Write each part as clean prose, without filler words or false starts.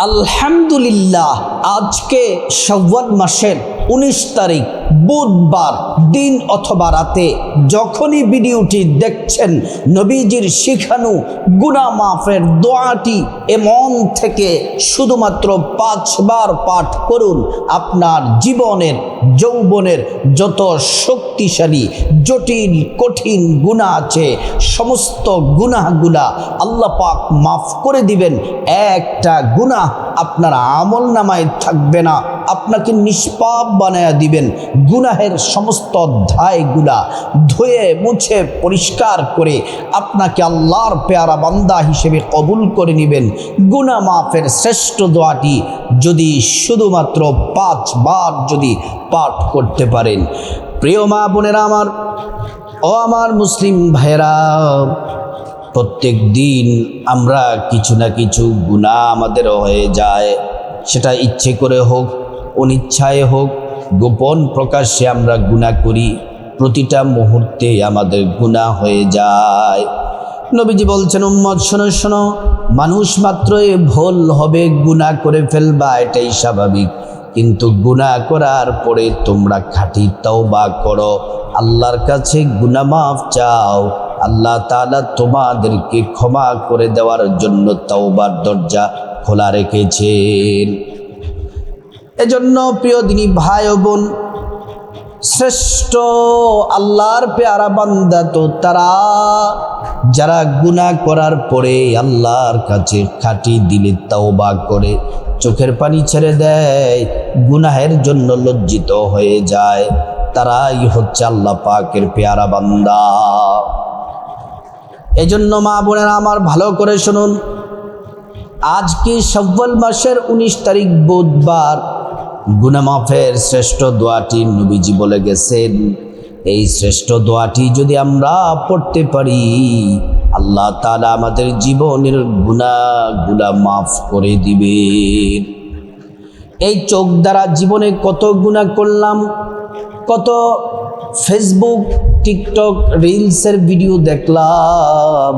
আলহামদুলিল্লাহ, আজকে শাওয়াল মাসের 19 তারিখ বুধবার দিন অথবা রাতে যখনই ভিডিওটি দেখছেন, নবীজির শিখানো গুনাহ মাফের দোয়াটি মন থেকে শুধুমাত্র 5 বার পাঠ করুন। আপনার জীবনের যৌবনের যত শক্তিশালী জটিল কঠিন গুনাহ আছে, সমস্ত গুনাহগুলা আল্লাহ পাক মাফ করে দিবেন। একটা গুনাহ আপনার আমল নামায় থাকবে না, আপনাকে নিষ্পাপ বানায়া দিবেন। গুনাহের সমস্ত অধ্যায়গুলা ধুয়ে মুছে পরিষ্কার করে আপনাকে আল্লাহর পেয়ারা বান্দা হিসেবে কবুল করে নেবেন। গুনাহ মাফের শ্রেষ্ঠ দোয়াটি যদি শুধুমাত্র 5 বার যদি পাঠ করতে পারেন। প্রিয় মা বোনেরা আমার, ও আমার মুসলিম ভাইরা, প্রত্যেক দিন আমরা কিছু না কিছু গুনাহ আমাদের হয়ে যায়, সেটা ইচ্ছে করে হোক অনিচ্ছায় হোক, গোপন প্রকাশ্যে আমরা গুনাহ করি। প্রতিটা মুহূর্তে আমাদের গুনাহ হয়ে যায়। নবীজি বলছেন, উম্মত শোনো শোনো, মানুষ মাত্রই ভুল হবে, গুনাহ করে ফেলবা, এটাই স্বাভাবিক। কিন্তু গুনাহ করার পরে তোমরা খাঁটি তওবা করো, আল্লাহর কাছে গুনাহ মাফ চাও, আল্লাহ তাআলা তোমাদেরকে ক্ষমা করে দেওয়ার জন্য তওবার দরজা খোলা রেখেছেন। এজন্য প্রিয় দিনী ভাই ও বোন, শ্রেষ্ঠ আল্লাহর পেয়ারা বান্দা তো তারা যারা গুনাহ করার পরে আল্লাহর কাছে খাঁটি দিলে তওবা করে, চোখের পানি ছেড়ে দেয়, গুনাহের জন্য লজ্জিত হয়ে যায়, তারাই হচ্ছে আল্লাহ পাকের পেয়ারা বান্দা। এজন্য মা বোনেরা আমার, ভালো করে শুনুন, আজকে শাওয়াল মাসের 19 তারিখ বুধবার, গুনাহ মাফের শ্রেষ্ঠ দোয়াটি নবীজি বলে গেছেন। এই শ্রেষ্ঠ দোয়াটি যদি আমরা পড়তে পারি, আল্লাহ তাআলা আমাদের জীবনের গুনাহগুলা মাফ করে দিবেন। এই চোখ দ্বারা জীবনে কত গুনাহ করলাম, কত ফেসবুক টিকটক রিলসের ভিডিও দেখলাম,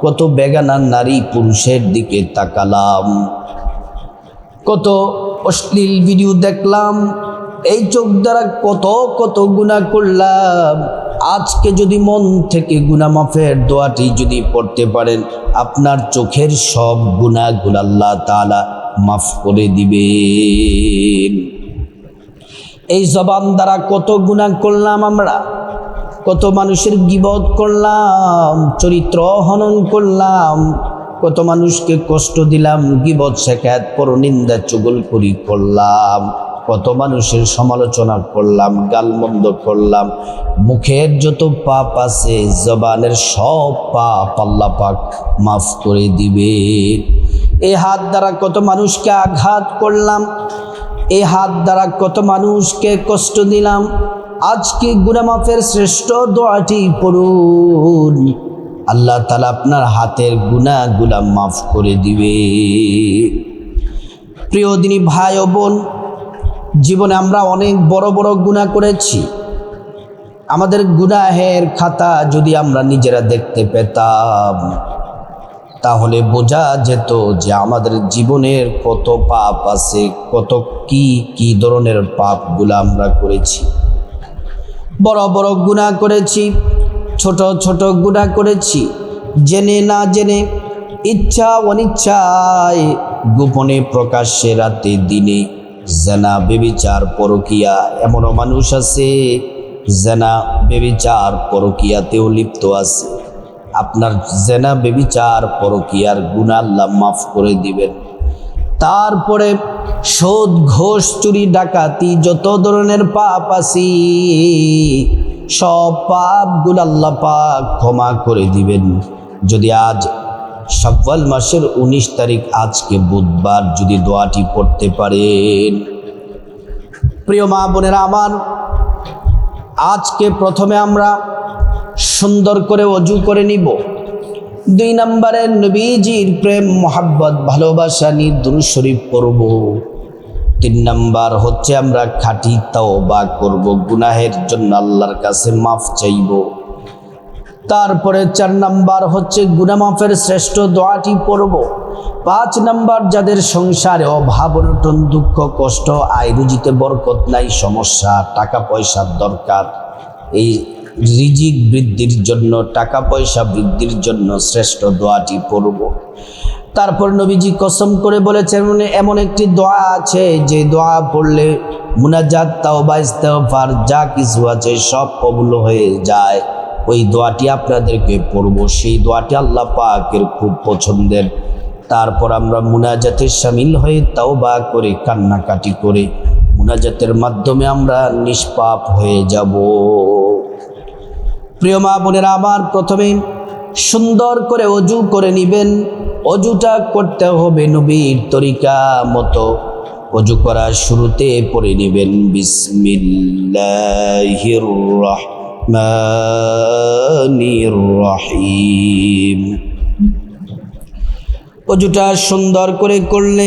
কত বেগানা নারী পুরুষের দিকে তাকালাম, কত অশ্লীল ভিডিও দেখলাম, এই চোখ দ্বারা কত কত গুনাহ করলাম। আজকে যদি মন থেকে গুনাহ মাফের দোয়াটি যদি পড়তে পারেন, আপনার চোখের সব গুনাহগুলো আল্লাহ তাআলা মাফ করে দিবেন। এই জবান দ্বারা কত গুনাহ করলাম আমরা, কত মানুষের গীবত করলাম, চরিত্র হনন করলাম, কত মানুষকে কষ্ট দিলাম, গীবত শেখায়াত পরনিন্দা চুগলখড়ি করলাম, কত মানুষের সমালোচনা করলাম, গালমন্দ করলাম। মুখের যত পাপ আছে, জবানের সব পাপ আল্লাহ পাক মাফ করে দিবে। এই হাত দ্বারা কত মানুষকে আঘাত করলাম, এই হাত দ্বারা কত মানুষকে কষ্ট দিলাম। আজকে গুনাহ মাফের শ্রেষ্ঠ দোয়াটি পড়ুন, আল্লাহ তাআলা আপনার হাতের গুনাহগুলা মাফ করে দিবে। প্রিয় দিনী ভাই ও বোন, জীবনে আমরা অনেক বড় বড় গুনাহ করেছি। আমাদের গুনাহের খাতা যদি আমরা নিজেরা দেখতে পেতাম, তাহলে বোঝা যেত যে আমাদের জীবনের কত পাপ আছে, কত কি ধরনের পাপগুলো আমরা করেছি। বড় বড় গুনাহ করেছি, ছোট ছোট গুনাহ করেছি, জেনে না জেনে, ইচ্ছা অনিচ্ছায়, গোপনে প্রকাশ্যে, রাতে দিনে, জেনা ব্যভিচার পরকিয়া। এমনও মানুষ আছে জেনা ব্যভিচার পরকিয়াতেও লিপ্ত আছে। আপনার জেনা ব্যভিচার পরকিয়ার গুনাহ আল্লাহ মাফ করে দিবেন। তারপরে সুদ ঘুষ চুরি ডাকাতি যত ধরনের পাপ আছে, সব পাপগুলো আল্লাহ পাক ক্ষমা করে দিবেন। যদি আজ শাওয়াল মাসের 19 তারিখ, আজকে বুধবার, যদি দোয়াটি পড়তে পারেন। প্রিয় মা বোনেরা আমার, আজকে প্রথমে আমরা সুন্দর করে ওযু করে নিব। 2 নম্বরে নবীজির প্রেম মোহাব্বত ভালোবাসা নিয়ে দুরূদ শরীফ পড়ব। 3 নম্বর হচ্ছে আমরা খাঁটি তওবা করব, গুনাহের জন্য আল্লাহর কাছে মাফ চাইব। তারপরে 4 নাম্বার হচ্ছে গুনাহ মাফের শ্রেষ্ঠ দোয়াটি পড়ব। 5 নাম্বার যাদের সংসারে অভাব অনটন দুঃখ কষ্ট আয় রুজিতে বরকত নাই সমস্যা টাকা পয়সার দরকার, এই রিজিক বৃদ্ধির জন্য টাকা পয়সা বৃদ্ধির জন্য শ্রেষ্ঠ দোয়াটি পড়ব। তারপর নবীজি কসম করে বলেছেন এমন একটি দোয়া আছে যে দোয়া পড়লে মুনাজাত তাওবা ইস্তেগফার যা কিছু আছে সব কবুল হয়ে যায়। ওই দোয়াটি আপনাদেরকে পড়ব, সেই দোয়াটি আল্লাহ পাকের খুব পছন্দের। তারপর আমরা মুনাজাতে শামিল হয়ে তাওবা করে কান্নাকাটি করে মুনাজাতের মাধ্যমে আমরা নিষ্পাপ হয়ে যাব। প্রিয় মা বোনেরা আমার, প্রথমে সুন্দর করে অজু করে নেবেন। অজুটা করতে হবে নবীর তরিকা মতো। অজু করার শুরুতে পড়ে নেবেন বিসমিল্লাহির রাহমানির রাহিম। অজুটা সুন্দর করে করলে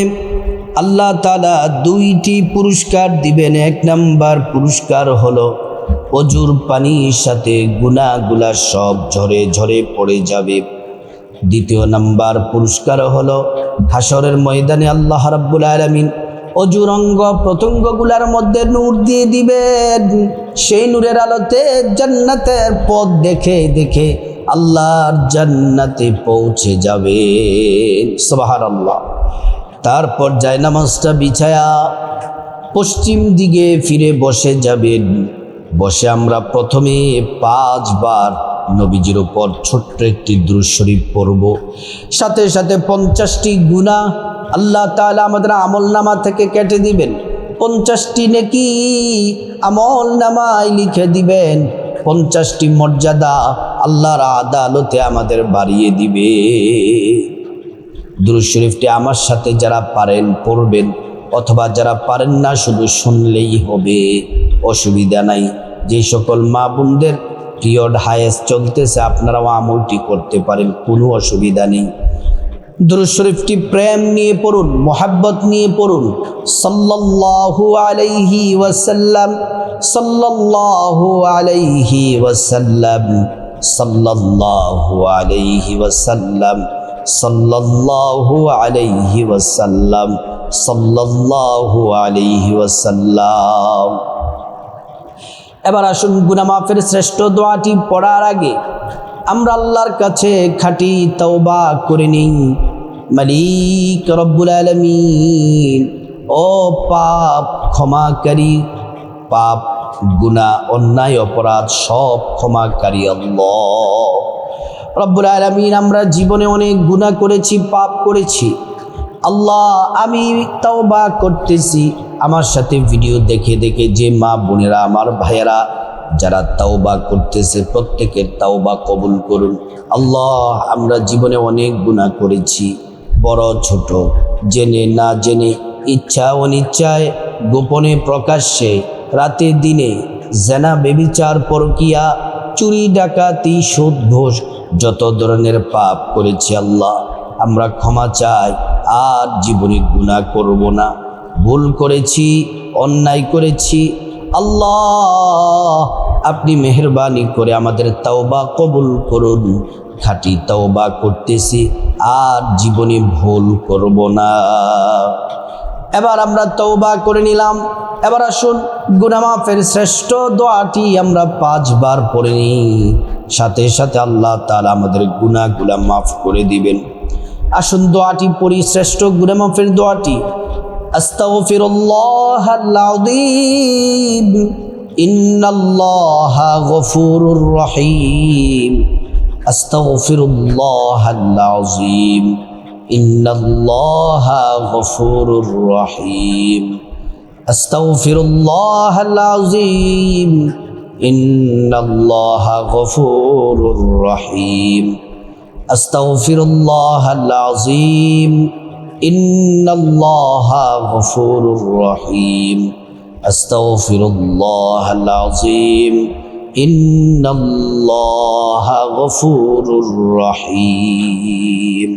আল্লাহ তাআলা 2টি পুরস্কার দিবেন। 1 নাম্বার পুরস্কার হলো অজুর পানির সাথে গুনাহগুলা সব ঝরে ঝরে পড়ে যাবে। 2 নাম্বার পুরস্কার হলো হাসরের ময়দানে আল্লাহ রাব্বুল আলামিন অজুর অঙ্গ প্রত্যঙ্গগুলার মধ্যে নূর দিয়ে দিবেন। সেই নূরের আলোতে জান্নাতের পথ দেখে দেখে আল্লাহর জান্নাতে পৌঁছে যাবেন। সুবহানাল্লাহ। তারপর জায়নামাজটা বিছায়া পশ্চিম দিকে ফিরে বসে যাবেন। বসে আমরা প্রথমে 5 বার নবীজির উপর ছোট্ট একটি দুরূদ শরীফ পড়ব। সাথে সাথে 50টি গুনাহ আল্লাহ তাআলা আমাদের আমলনামা থেকে কেটে দিবেন। 50টি নেকি আমলনামায় লিখে দিবেন। 50টি মর্যাদা আল্লাহর আদালতে আমাদের বাড়িয়ে দিবে। দুরূদ শরীফটি আমার সাথে যারা পারেন পড়বেন, অথবা যারা পারেন না শুধু শুনলেই হবে, অসুবিধা নাই। যে সকল মা বোনদের পিরিয়ড হায়েস চলতেছে আপনারাও আমলটি করতে পারেন, কোনো অসুবিধা নেই। দুরূদ শরীফটি প্রেম নিয়ে পড়ুন, মোহাব্বত নিয়ে পড়ুন। সাল্লাল্লাহু আলাইহি ওয়াসাল্লাম, সাল্লাল্লাহু আলাইহি ওয়াসাল্লাম, সাল্লাল্লাহু আলাইহি ওয়াসাল্লাম, সাল্লাল্লাহু আলাইহি ওয়াসাল্লাম, সাল্লাল্লাহু আলাইহি ওয়াসাল্লাম। এবার আসুন গুনাহ মাফের শ্রেষ্ঠ দোয়াটি পড়ার আগে আমরা আল্লাহর কাছে খাঁটি তওবা করে নিই। মালিক রব্বুল আলামিন, ও পাপ ক্ষমাকারী, পাপ গুনাহ অন্যায় অপরাধ সব ক্ষমাকারী আল্লাহ রব্বুল আলামিন, আমরা জীবনে অনেক গুনাহ করেছি, পাপ করেছি। আল্লাহ, আমি তওবা করতেছি। আমার সাথে ভিডিও দেখে দেখে যে মা বোনেরা আমার ভাইয়েরা যারা তওবা করতেছে প্রত্যেকের তওবা কবুল করুন। আল্লাহ, আমরা জীবনে অনেক গুনাহ করেছি, বড় ছোট, জেনে না জেনে, ইচ্ছা অনিচ্ছায়, গোপনে প্রকাশ্যে, রাতে দিনে, জেনা বেবিচার পরকিয়া চুরি ডাকাতি সুদ ঘুষ যত ধরনের পাপ করেছি আল্লাহ আমরা ক্ষমা চাই। আর জীবনে গুনাহ করব না। ভুল করেছি, অন্যায় করেছি, আল্লাহ আপনি মেহেরবানি করে আমাদের তওবা কবুল করুন। খাঁটি তওবা করতেছি, আর জীবনে ভুল করব না। এবার আমরা তওবা করে নিলাম। এবার আসুন গুনাহ মাফের শ্রেষ্ঠ দোয়াটি আমরা 5 বার পড়ে নিই। সাথে সাথে আল্লাহ তাআলা আমাদের গুনাহগুলা মাফ করে দিবেন। আসুন দোয়াটি পড়ি, শ্রেষ্ঠ গুনাহ মাফের দোয়াটি। আস্তাগফিরুল্লাহাল আযীম, ইন্নাল্লাহা গফুরুর রহিম। আস্তাগফিরুল্লাহাল আযীম, ইন্নাল্লাহা গফুরুর রহিম। আস্তাগফিরুল্লাহাল আযীম, ইন্নাল্লাহা গফুরুর রহিম। আস্তাগফিরুল্লাহাল আযীম, ইন্নাল্লাহা গফুরুর রহিম। আস্তাগফিরুল্লাহাল আযীম, ইন্নাল্লাহা গফুরুর রহিম।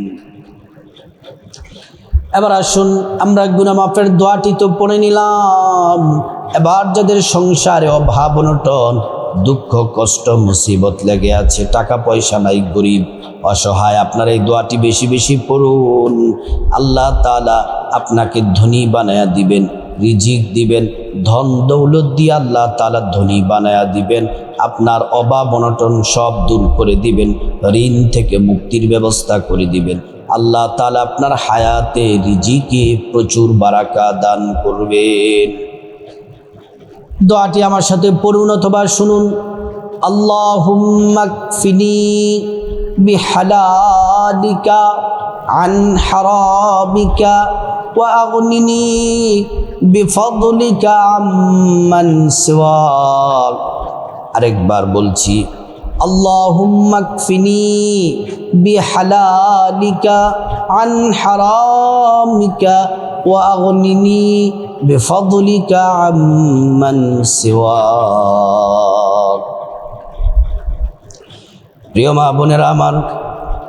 এবার আসুন আমরা গুনাহ মাফের দোয়াটি তো পড়ে নিলাম। এবার যাদের সংসারে অভাব অনটন দুঃখ কষ্ট মুসিবত লেগে আছে, টাকা পয়সা নাই, গরিব অসহায়, আপনার এই দোয়াটি বেশি বেশি পড়ুন। আল্লাহ তাআলা আপনাকে ধনী বানায়া দিবেন, রিজিক দিবেন, ধন দৌলত দিয়ে আল্লাহ তাআলা ধনী বানায়া দিবেন। আপনার অভাব অনটন সব দূর করে দিবেন, ঋণ থেকে মুক্তির ব্যবস্থা করে দিবেন। আল্লাহ তাআলা আপনার হায়াতে রিজিকে প্রচুর বারাকা দান করবেন। দোয়াটি আমার সাথে পড়ুন অথবা শুনুন। আল্লাহুম্মা কফিনি বিহালালিকা আন হারামিকা ওয়া আগনিনি বিফদলিকা আম্মান সিওয়াক। আরেকবার বলছি, আল্লাহুম্মা কফিনি বিহালালিকা আন হারামিকা ওয়া আগনিনি বিফদলিকা আম্মান সিওয়াক। প্রিয় মা বোনেরা আমার,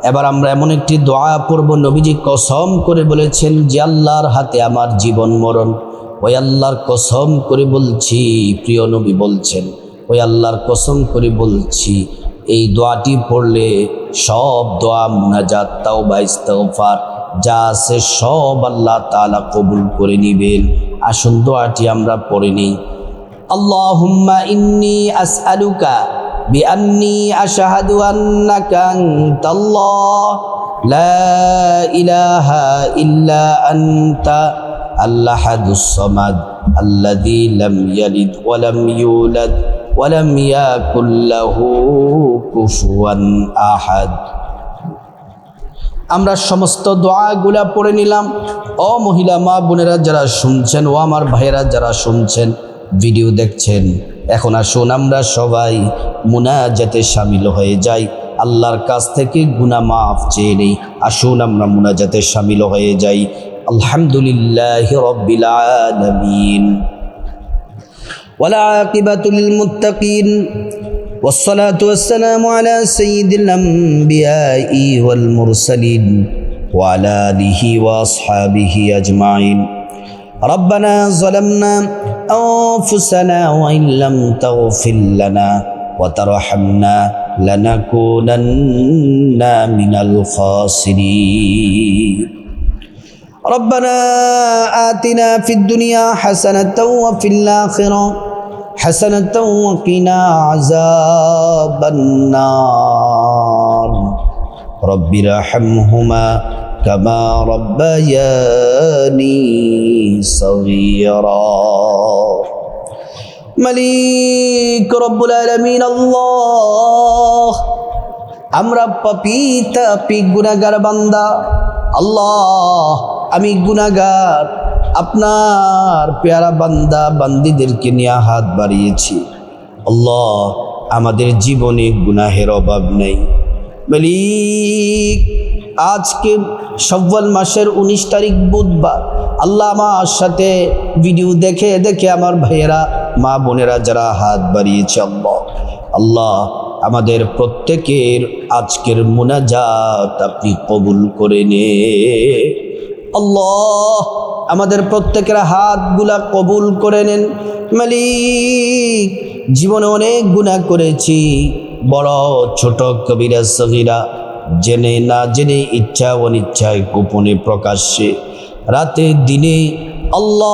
এবার আমরা এমন একটি দোয়া পড়ব, নবীজি কসম করে বলেছেন যে আল্লাহর হাতে আমার জীবন মরণ। ওই আল্লাহর কসম করে বলছি, প্রিয় নবী বলছেন, ওই আল্লাহর কসম করে বলছি, এই দোয়াটি পড়লে সব দোয়া, মুনাজাত, তাওবা, ইস্তিগফার যা আছে সব আল্লাহ তাআলা কবুল করে নিবেন। আসুন দোয়াটি আমরা পড়ে নিই। আল্লাহুম্মা ইন্নী আসআলুকা বিআন্নী আশহাদু আন্নাকা আনতাল্লাহ লা ইলাহা ইল্লা আনতা আল-আহাদুস সামাদ আল্লাযী লাম ইয়ালিদ ওয়া লাম ইউলাদ ওয়া লাম ইয়াকুল লাহু কুফুয়ান আহাদ। আমরা সমস্ত দোয়াগুলা পড়ে নিলাম। ও মহিলা মা বোনেরা যারা শুনছেন, ও আমার ভাইয়েরা যারা শুনছেন, ভিডিও দেখছেন, এখন আসুন আমরা সবাই মুনাজাতে শামিল হয়ে যাই, আল্লাহর কাছ থেকে গুনাহ মাফ চেয়ে নেই। আসুন আমরা মুনাজাতে শামিল হয়ে যাই। আলহামদুলিল্লাহি রাব্বিল আলামিন ওয়াল আকিবাতু লিল মুত্তাকিন والصلاة والسلام على سيد الأنبياء والمرسلين وعلى آله وأصحابه أجمعين. ربنا ظلمنا أنفسنا وإن لم تغفر لنا وترحمنا لنكونن من الخاسرين. ربنا آتنا في الدنيا حسنة وفي الآخرة حسنة وقنا عذاب النار. رب ارحمهما كما ربياني صغيرا. মালিক রব্বুল আলামিন আল্লাহ, আমরা পাপী তাপী গুনাহগার বান্দা। আল্লাহ, আমি গুনাহগার, আপনার পেয়ারা বান্দা বান্দীদেরকে নিয়ে হাত বাড়িয়েছি। আল্লাহ, আমাদের জীবনে গুনাহের অভাব নেই। মালিক, আজকে শাওয়াল মাসের 19 তারিখ বুধবার। আল্লাহ, আমার সাথে ভিডিও দেখে দেখে আমার ভাইয়েরা মা বোনেরা যারা হাত বাড়িয়েছে, আল্লাহ আমাদের প্রত্যেকের আজকের মুনাজাত আপনি কবুল করে নে। আল্লাহ, আমাদের প্রত্যেকের হাতগুলা কবুল করে নেন। মালিক, জীবনে অনেক গুনাহ করেছি, বড় ছোট, কবিরা সগীরা, জেনে না জেনে, ইচ্ছা অনিচ্ছায়, গোপনে প্রকাশ্যে, রাতে দিনে। আল্লাহ,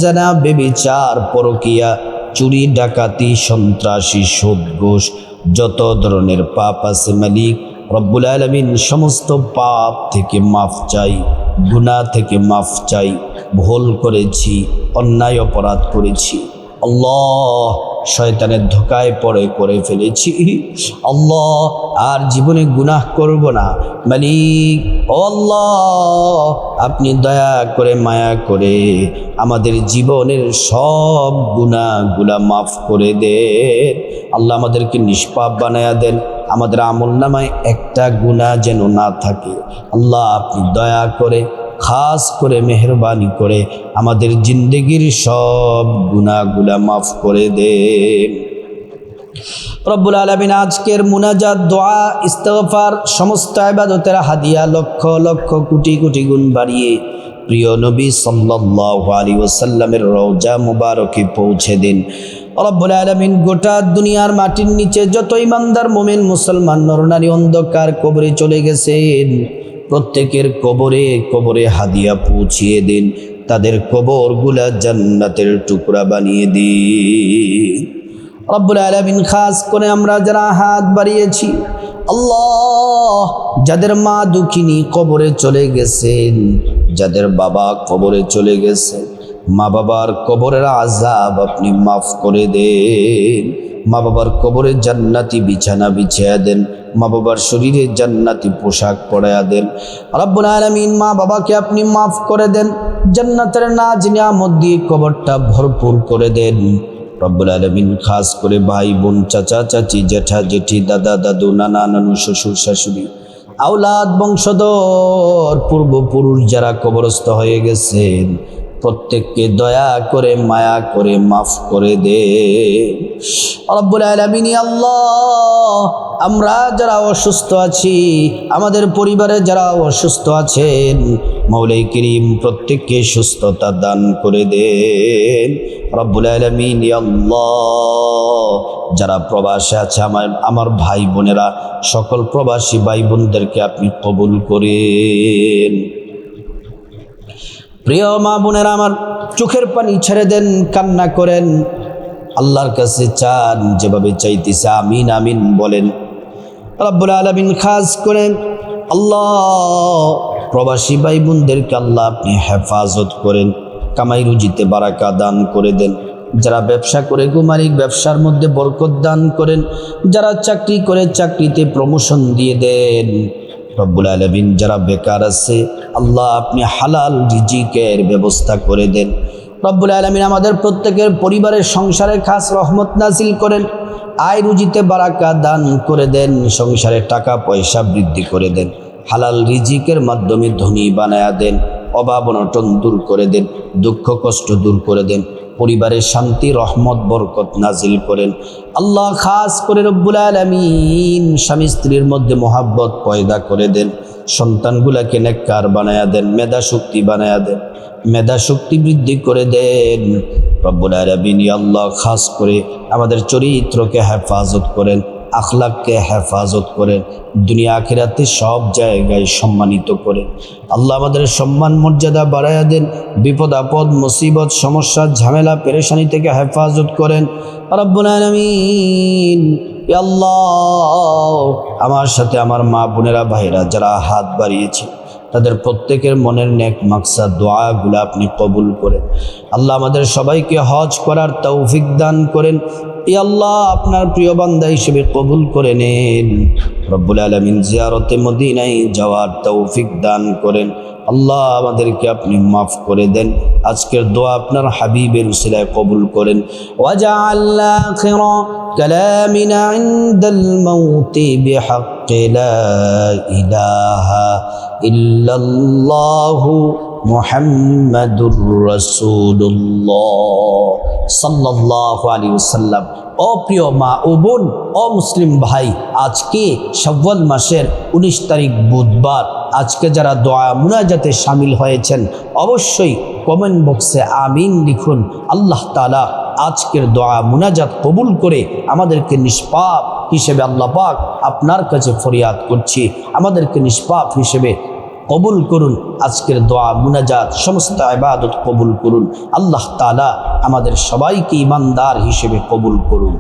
জানা, বেবিচার, পরকিয়া, চুরি, ডাকাতি, সন্ত্রাসী, সুদ, ঘুষ, যত ধরনের পাপ আছে মালিক রব্বুল আলামিন সমস্ত পাপ থেকে মাফ চাই, গুনাহ থেকে মাফ চাই। ভুল করেছি, অন্যায় অপরাধ করেছি, আল্লাহ শয়তানের ধোকায় পড়ে করে ফেলেছি। আল্লাহ, আর জীবনে গুনাহ করব না মালিক। ও আল্লাহ, আপনি দয়া করে মায়া করে আমাদের জীবনের সব গুনাহগুলা মাফ করে দেন। আল্লাহ, আমাদেরকে নিষ্পাপ বানায়া দেন, আমাদের আমলনামায় একটা গুনাহ যেন না থাকে। আল্লাহ, আপনি দয়া করে, খাস করে মেহরবানি করে আমাদের জিন্দেগির সব গুনাহগুলা মাফ করে দেন। রব্বুল আলামিন আজকের মুনাজাত, দোয়া, ইস্তিগফার, সমস্ত ইবাদতের হাদিয়া লক্ষ লক্ষ কোটি কোটি গুণ বাড়িয়ে প্রিয় নবী সাল্লাল্লাহু আলাইহি ওয়াসাল্লামের রওজা মুবারকে পৌঁছে দিন। রব্বুল আলামিন গোটা দুনিয়ার মাটির নিচে যত ইমানদার মুমিন মুসলমান নরনারী অন্ধকার কবরে চলে গেছেন, প্রত্যেকের কবরে কবরে হাদিয়া পৌঁছিয়ে দিন, তাদের কবরগুলা জান্নাতের টুকরা বানিয়ে দিন। রব্বুল আলামিন খাস করে আমরা যারা হাত বাড়িয়েছি, আল্লাহ যাদের মা দুঃখিনী কবরে চলে গেছেন, যাদের বাবা কবরে চলে গেছে, মা বাবার কবরের আযাব আপনি মাফ করে দেন। মা বাবার কবরে জান্নাতি বিছানা বিছিয়ে দেন, মা বাবার শরীরে জান্নাতি পোশাক পরায়া দেন। রব্বুল আলামিন মা বাবাকে আপনি মাফ করে দেন, জান্নাতের নাজ নিয়ামত দিয়ে কবরটা ভরপুর করে দেন। রব্বুল আলামিন খাস করে ভাই বোন, চাচা চাচি, জেঠা জেঠি, দাদা দাদু, নানা নানু, শ্বশুর শাশুড়ি, আওলাদ বংশধর, পূর্বপুরুষ যারা কবরস্থ হয়ে গেছেন, প্রত্যেককে দয়া করে মায়া করে মাফ করে দে রব্বুল আলামিন। আল্লাহ আমরা যারা অসুস্থ আছি, আমাদের পরিবারে যারা অসুস্থ আছেন, মৌলাই করিম প্রত্যেককে সুস্থতা দান করে দেন রব্বুল আলামিন। আল্লাহ যারা প্রবাসে আছে আমার ভাই বোনেরা, সকল প্রবাসী ভাই বোনদেরকে আপনি কবুল করেন। প্রিয় মা বোনেরা আমার, চোখের পানি ছেড়ে দেন, কান্না করেন, আল্লাহর কাছে চান, যেভাবে চাইতেছে আমিন আমিন বলেন। রব্বুল আলামিন খাস করেন আল্লাহ প্রবাসী ভাই বোনদেরকে আল্লাহ আপনি হেফাজত করেন, কামাই রুজিতে বারাকা দান করে দেন। যারা ব্যবসা করে গো মালিক ব্যবসার মধ্যে বরকত দান করেন, যারা চাকরি করে চাকরিতে প্রমোশন দিয়ে দেন। রব্বুল আলামিন যারা বেকার আছে আল্লাহ আপনি হালাল রিজিকের ব্যবস্থা করে দেন। রব্বুল আলামিন আমাদের প্রত্যেকের পরিবারের সংসারে খাস রহমত নাজিল করেন, আয় রুজিতে বারাকা দান করে দেন, সংসারে টাকা পয়সা বৃদ্ধি করে দেন, হালাল রিজিকের মাধ্যমে ধনী বানায়া দেন, অভাব অনটন দূর করে দেন, দুঃখ কষ্ট দূর করে দেন, পরিবারের শান্তি রহমত বরকত নাজিল করেন। আল্লাহ খাস করে রব্বুল আলামিন স্বামী স্ত্রীর মধ্যে মোহাব্বত পয়দা করে দেন, সন্তানগুলাকে নেককার বানায়া দেন, মেধা শক্তি বানায়া দেন, মেধা শক্তি বৃদ্ধি করে দেন রব্বুল আলামিন। আল্লাহ খাস করে আমাদের চরিত্রকে হেফাজত করেন, আখলাককে হেফাজত করেন, দুনিয়া আখিরাতে সব জায়গায় সম্মানিত করেন। আল্লাহ আমাদের সম্মান মর্যাদা বাড়াইয়া দেন, বিপদ আপদ মুসিবত সমস্যা ঝামেলা পেরেশানি থেকে হেফাজত করেন রব্বুল আলামিন। ইয়া আল্লাহ আমার সাথে আমার মা বোনেরা ভাইরা যারা হাত বাড়িয়েছে, তাদের প্রত্যেকের মনের নেক মাকসাদ দোয়াগুলো আপনি কবুল করেন। আল্লাহ আমাদের সবাইকে হজ করার তৌফিক দান করেন। ইয়া আল্লাহ আপনার প্রিয় বান্দা হিসেবে কবুল করে নেন রব্বুল আলামিন। জিয়ারতে মদিনায় যাওয়ার তৌফিক দান করেন। আল্লাহ আমাদেরকে আপনি মাফ করে দেন। আজকের দোয়া আপনার হাবিবের উসিলায় কবুল করেন। ওয়াজআলনা আখিরা কালামিনা ইনদাল মাউতি বিহাক্কি লা ইলাহা ইল্লাল্লাহু মুহাম্মাদুর রাসূলুল্লাহ সাল্লাল্লাহু আলাইহি ওয়াসাল্লাম। ও প্রিয় মা ও বোন, ও মুসলিম ভাই, আজকে শাওয়াল মাসের 19 তারিখ বুধবার, আজকে যারা দোয়া মুনাজাতে শামিল হয়েছেন অবশ্যই কমেন্ট বক্সে আমিন লিখুন। আল্লাহ তাআলা আজকের দোয়া মুনাজাত কবুল করে আমাদেরকে নিষ্পাপ হিসেবে আল্লাহ পাক আপনার কাছে ফরিয়াদ করছি, আমাদেরকে নিষ্পাপ হিসেবে কবুল করুন। আজকের দোয়া মুনাজাত সমস্ত ইবাদত কবুল করুন। আল্লাহ তাআলা আমাদের সবাইকে ঈমানদার হিসেবে কবুল করুন।